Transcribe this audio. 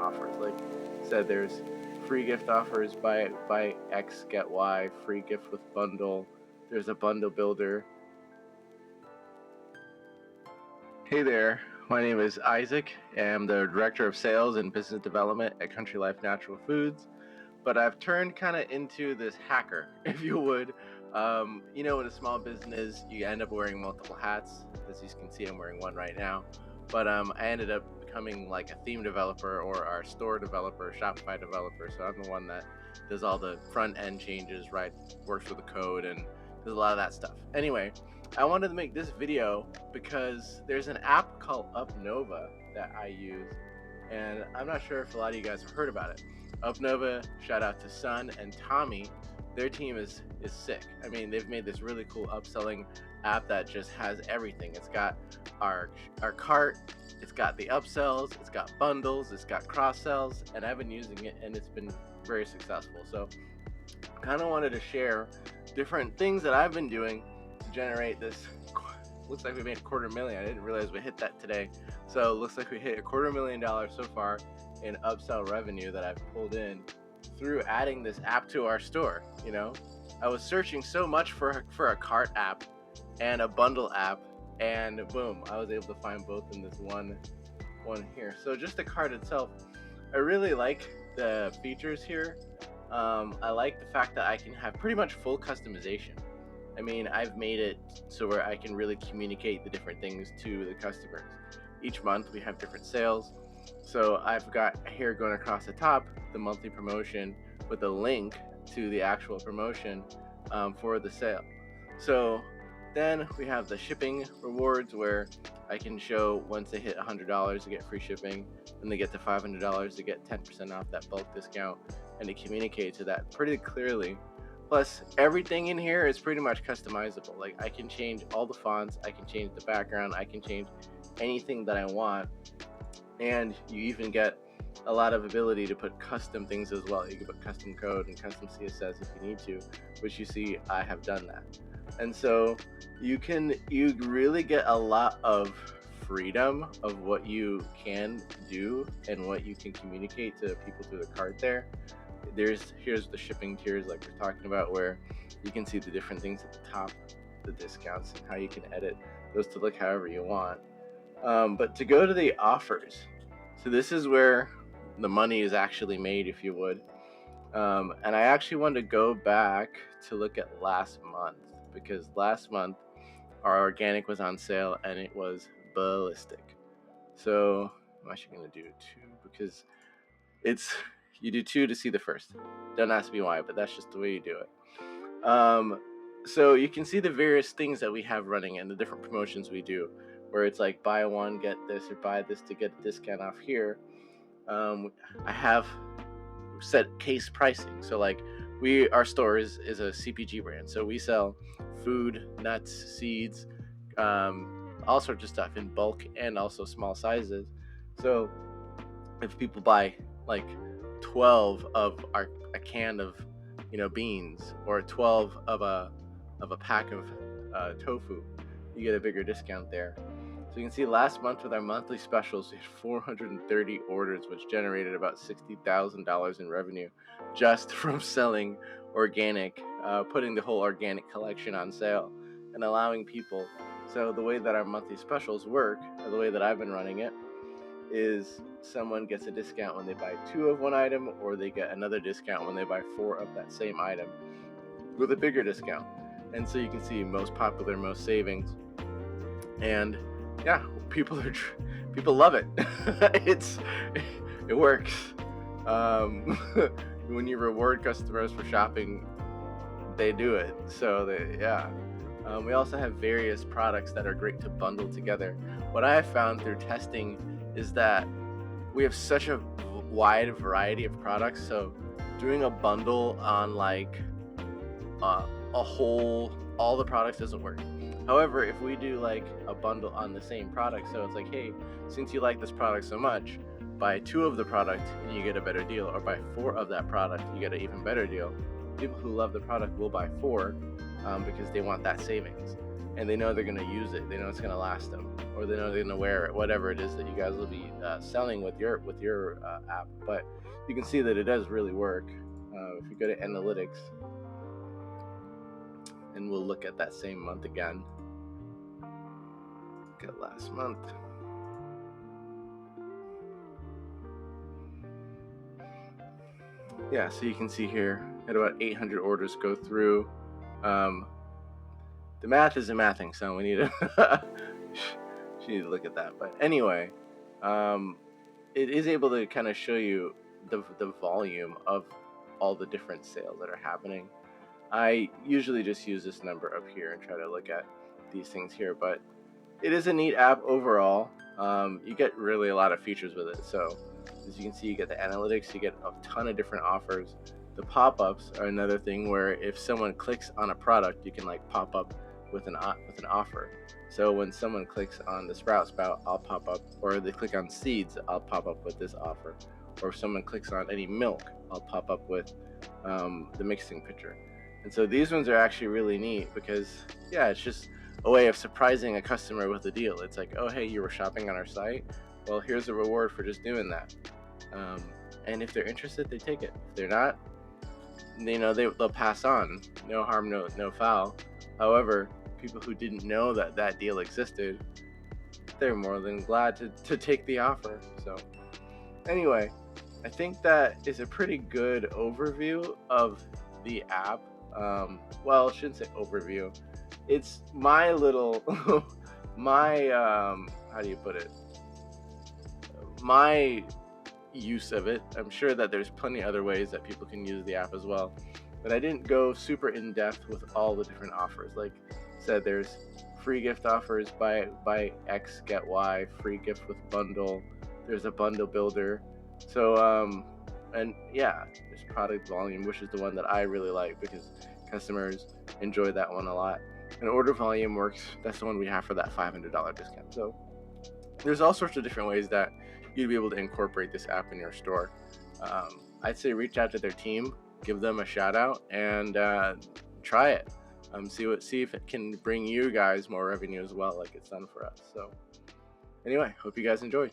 offers. Like I said, there's free gift offers, buy X get Y, free gift with bundle. There's a bundle builder. Hey there, my name is Isaac. I'm the Director of Sales and Business Development at Country Life Natural Foods. But I've turned kind of into this hacker, if you would. In a small business, you end up wearing multiple hats. As you can see, I'm wearing one right now. But I ended up becoming like a theme developer or our store developer, Shopify developer. So I'm the one that does all the front end changes, right? Works with the code and does a lot of that stuff. Anyway, I wanted to make this video because there's an app called UpNova that I use, and I'm not sure if a lot of you guys have heard about it. UpNova, shout out to Sun and Tommy. Their team is sick. I mean, they've made this really cool upselling app that just has everything. It's got our cart, it's got the upsells, it's got bundles, it's got cross sells, and I've been using it and it's been very successful. So I kind of wanted to share different things that I've been doing to generate this. Looks like we made $250,000. I didn't realize we hit that today. So it looks like we hit $250,000 so far in upsell revenue that I've pulled in through adding this app to our store. I was searching so much for a cart app and a bundle app, and boom, I was able to find both in this one here. So just the cart itself, I really like the features here. I like the fact that I can have pretty much full customization. I mean, I've made it so where I can really communicate the different things to the customers. Each month we have different sales. So I've got here going across the top the monthly promotion with a link to the actual promotion for the sale. So then we have the shipping rewards where I can show once they hit $100 to get free shipping, and they get to $500 to get 10% off that bulk discount, and to communicate to that pretty clearly. Plus, everything in here is pretty much customizable. Like, I can change all the fonts, I can change the background, I can change anything that I want. And you even get a lot of ability to put custom things as well. You can put custom code and custom CSS if you need to, which you see I have done that. And so you really get a lot of freedom of what you can do and what you can communicate to people through the cart there. Here's the shipping tiers like we're talking about, where you can see the different things at the top, the discounts, and how you can edit those to look however you want. But to go to the offers, so this is where the money is actually made, if you would. And I actually wanted to go back to look at last month, because last month our organic was on sale and it was ballistic. So I'm actually going to do 2 because you do 2 to see the first. Don't ask me why, but that's just the way you do it. So you can see the various things that we have running and the different promotions we do, where it's like buy one, get this, or buy this to get a discount off here. I have set case pricing. So like our store is a CPG brand. So we sell food, nuts, seeds, all sorts of stuff in bulk and also small sizes. So if people buy like 12 of a can of beans, or 12 of a pack of tofu, you get a bigger discount there. So you can see last month with our monthly specials, we had 430 orders, which generated about $60,000 in revenue just from selling organic, putting the whole organic collection on sale and allowing people. So the way that our monthly specials work, or the way that I've been running it, is someone gets a discount when they buy 2 of one item, or they get another discount when they buy 4 of that same item with a bigger discount. And so you can see most popular, most savings. And yeah, people love it. It works. When you reward customers for shopping, they do it. So we also have various products that are great to bundle together. What I have found through testing is that we have such a wide variety of products. So doing a bundle on like all the products doesn't work. However, if we do like a bundle on the same product, so it's like, hey, since you like this product so much, buy 2 of the product and you get a better deal, or buy 4 of that product, you get an even better deal. People who love the product will buy 4 because they want that savings. and they know they're going to use it. They know it's going to last them, or they know they're going to wear it, whatever it is that you guys will be selling with your app. But you can see that it does really work. If you go to analytics, and we'll look at that same month again. Look at last month. Yeah, so you can see here at about 800 orders go through. The math isn't mathing, so we need to she need to look at that. But anyway, it is able to kind of show you the volume of all the different sales that are happening. I usually just use this number up here and try to look at these things here, but it is a neat app overall. You get really a lot of features with it. So as you can see, you get the analytics, you get a ton of different offers. The pop-ups are another thing where if someone clicks on a product, you can like pop up with an offer. So when someone clicks on the spout, I'll pop up, or they click on seeds, I'll pop up with this offer. Or if someone clicks on any milk, I'll pop up with the mixing pitcher. And so these ones are actually really neat because, yeah, it's just a way of surprising a customer with a deal. It's like, oh, hey, you were shopping on our site? Well, here's a reward for just doing that. And if they're interested, they take it. If they're not, they'll pass on. No harm, no foul. However, people who didn't know that deal existed, they're more than glad to take the offer. So anyway, I think that is a pretty good overview of the app. Well, I shouldn't say overview. It's my little, how do you put it? My use of it. I'm sure that there's plenty other ways that people can use the app as well. But I didn't go super in depth with all the different offers. Like I said, there's free gift offers, buy X, get Y, free gift with bundle. There's a bundle builder. So, and yeah, there's product volume, which is the one that I really like because customers enjoy that one a lot. And order volume works. That's the one we have for that $500 discount. So there's all sorts of different ways that you'd be able to incorporate this app in your store. I'd say reach out to their team, give them a shout out, and try it. See if it can bring you guys more revenue as well, like it's done for us. So anyway, hope you guys enjoyed.